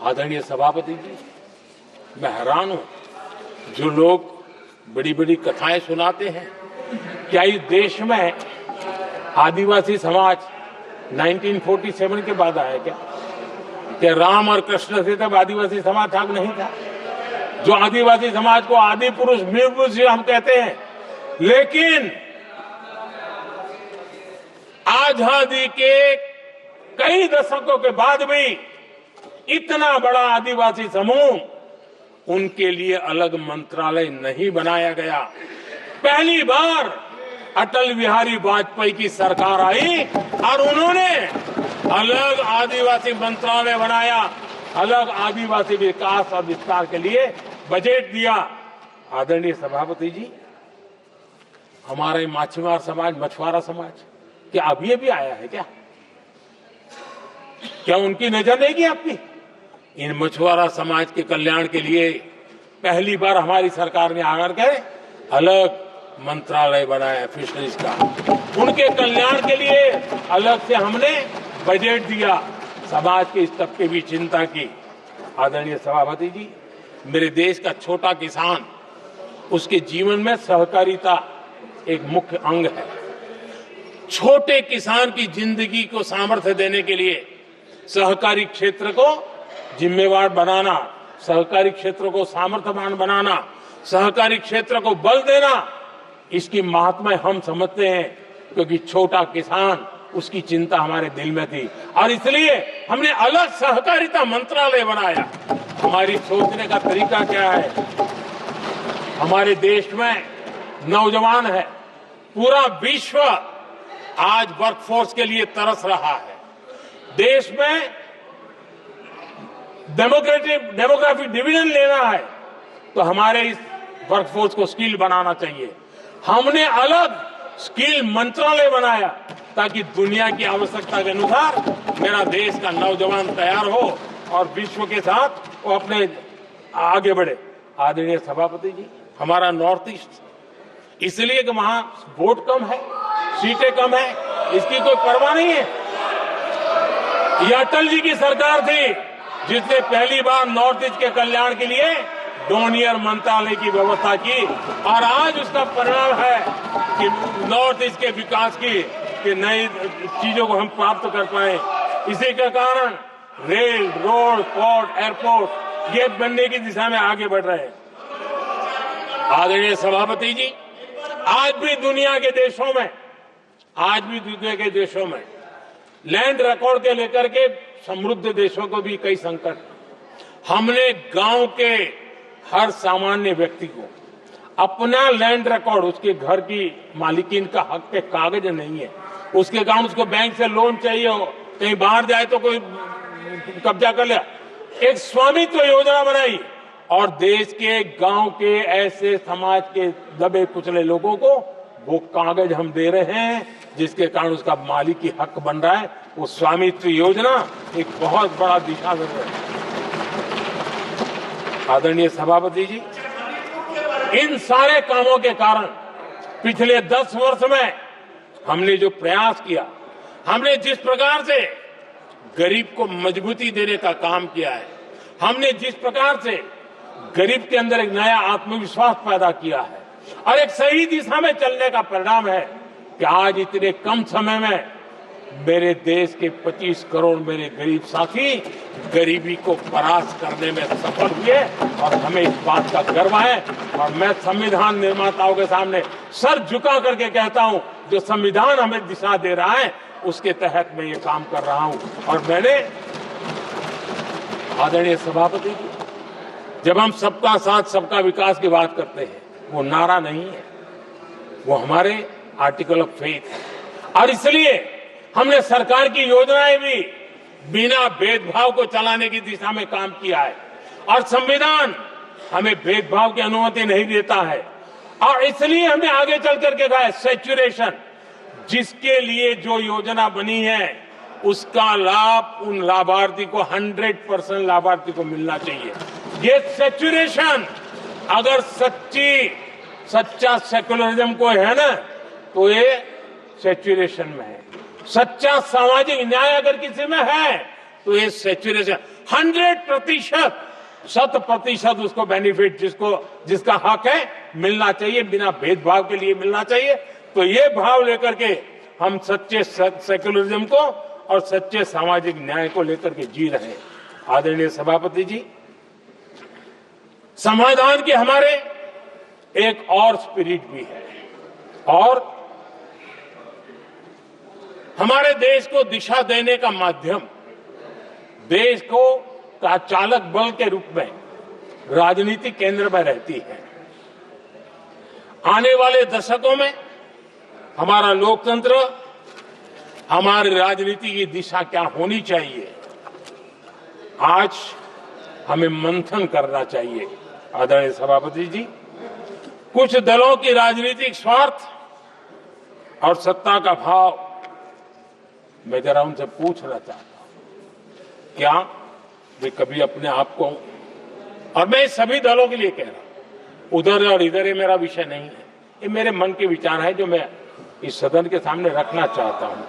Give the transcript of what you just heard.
आदरणीय सभापति जी, मैं हैरान हूं जो लोग बड़ी बड़ी कथाएं सुनाते हैं। क्या इस देश में आदिवासी समाज 1947 के बाद आया क्या राम और कृष्ण से तब आदिवासी समाज था नहीं था? जो आदिवासी समाज को आदि पुरुष वीर पुरुष हम कहते हैं, लेकिन आजादी के कई दशकों के बाद भी इतना बड़ा आदिवासी समूह, उनके लिए अलग मंत्रालय नहीं बनाया गया। पहली बार अटल बिहारी वाजपेयी की सरकार आई और उन्होंने अलग आदिवासी मंत्रालय बनाया, अलग आदिवासी विकास और विस्तार के लिए बजट दिया। आदरणीय सभापति जी, हमारे माछीमार समाज, मछुआरा समाज क्या अभी भी आया है क्या उनकी नजर नहीं की आपकी? इन मछुआरा समाज के कल्याण के लिए पहली बार हमारी सरकार ने आकर के अलग मंत्रालय बनाया फिशरीज का। उनके कल्याण के लिए अलग से हमने बजट दिया, समाज के इस तबके भी चिंता की। आदरणीय सभापति जी, मेरे देश का छोटा किसान, उसके जीवन में सहकारिता एक मुख्य अंग है। छोटे किसान की जिंदगी को सामर्थ्य देने के लिए सहकारी क्षेत्र को जिम्मेवार बनाना, सहकारी क्षेत्र को सामर्थ्यवान बनाना, सहकारी क्षेत्र को बल देना, इसकी महात्मा हम समझते हैं, क्योंकि छोटा किसान, उसकी चिंता हमारे दिल में थी और इसलिए हमने अलग सहकारिता मंत्रालय बनाया। हमारी सोचने का तरीका क्या है? हमारे देश में नौजवान है, पूरा विश्व आज वर्कफोर्स के लिए तरस रहा है। देश में डेमोग्राफिक डिवीजन लेना है तो हमारे इस वर्कफोर्स को स्किल बनाना चाहिए। हमने अलग स्किल मंत्रालय बनाया ताकि दुनिया की आवश्यकता के अनुसार मेरा देश का नौजवान तैयार हो और विश्व के साथ वो अपने आगे बढ़े। आदरणीय सभापति जी, हमारा नॉर्थ ईस्ट इसलिए कि वहां वोट कम है, सीटें कम है, इसकी कोई परवाह नहीं है। यह अटल जी की सरकार थी जिसने पहली बार नॉर्थ ईस्ट के कल्याण के लिए डोनियर मंत्रालय की व्यवस्था की और आज उसका परिणाम है कि नॉर्थ ईस्ट के विकास की नई चीजों को हम प्राप्त कर पाए। इसी के कारण रेल, रोड, पोर्ट, एयरपोर्ट ये बनने की दिशा में आगे बढ़ रहे हैं। आदरणीय सभापति जी, आज भी दुनिया के देशों में लैंड रिकॉर्ड के लेकर के समृद्ध देशों को भी कई संकट। हमने गांव के हर सामान्य व्यक्ति को अपना लैंड रिकॉर्ड, उसके घर की मालिकीन का हक के कागज नहीं है, उसके कारण उसको बैंक से लोन चाहिए हो, कहीं बाहर जाए तो कोई कब्जा कर लिया, एक स्वामित्व योजना बनाई और देश के गांव के ऐसे समाज के दबे कुचले लोगों को वो कागज हम दे रहे हैं जिसके कारण उसका मालिकी हक बन रहा है। वो स्वामित्व योजना एक बहुत बड़ा दिशा दे रहा है। आदरणीय सभापति जी, इन सारे कामों के कारण पिछले 10 वर्ष में हमने जो प्रयास किया, हमने जिस प्रकार से गरीब को मजबूती देने का काम किया है, हमने जिस प्रकार से गरीब के अंदर एक नया आत्मविश्वास पैदा किया है और एक सही दिशा में चलने का परिणाम है कि आज इतने कम समय में मेरे देश के 25 करोड़ मेरे गरीब साथी गरीबी को परास्त करने में सफल हुए और हमें इस बात का गर्व है। और मैं संविधान निर्माताओं के सामने सर झुका करके कहता हूं, जो संविधान हमें दिशा दे रहा है उसके तहत मैं ये काम कर रहा हूं। और मैंने, आदरणीय सभापति जी, जब हम सबका साथ सबका विकास की बात करते हैं, वो नारा नहीं है, वो हमारे आर्टिकल ऑफ फेथ है। और इसलिए हमने सरकार की योजनाएं भी बिना भेदभाव को चलाने की दिशा में काम किया है और संविधान हमें भेदभाव की अनुमति नहीं देता है। और इसलिए हमने आगे चल करके कहा है सैचुरेशन, जिसके लिए जो योजना बनी है उसका लाभ उन लाभार्थी को 100% लाभार्थी को मिलना चाहिए। ये सैचुरेशन अगर सच्चा सेकुलरिज्म को है ना, तो ये सैचुरेशन में है। सच्चा सामाजिक न्याय अगर किसी में है तो ये सैचुरेशन। 100%, 100% उसको बेनिफिट जिसका हक है मिलना चाहिए, बिना भेदभाव के लिए मिलना चाहिए। तो ये भाव लेकर के हम सच्चे सेक्युलरिज्म को और सच्चे सामाजिक न्याय को लेकर के जी रहे हैं। आदरणीय सभापति जी, संविधान की हमारे एक और स्पिरिट भी है और हमारे देश को दिशा देने का माध्यम, देश को का चालक बल के रूप में राजनीति केंद्र में रहती है। आने वाले दशकों में हमारा लोकतंत्र, हमारी राजनीति की दिशा क्या होनी चाहिए, आज हमें मंथन करना चाहिए। आदरणीय सभापति जी, कुछ दलों की राजनीतिक स्वार्थ और सत्ता का भाव, मैं जरा उनसे पूछना चाहता हूं, क्या वे कभी अपने आप को, और मैं सभी दलों के लिए कह रहा हूं, उधर और इधर ये मेरा विषय नहीं है, ये मेरे मन के विचार है जो मैं इस सदन के सामने रखना चाहता हूं।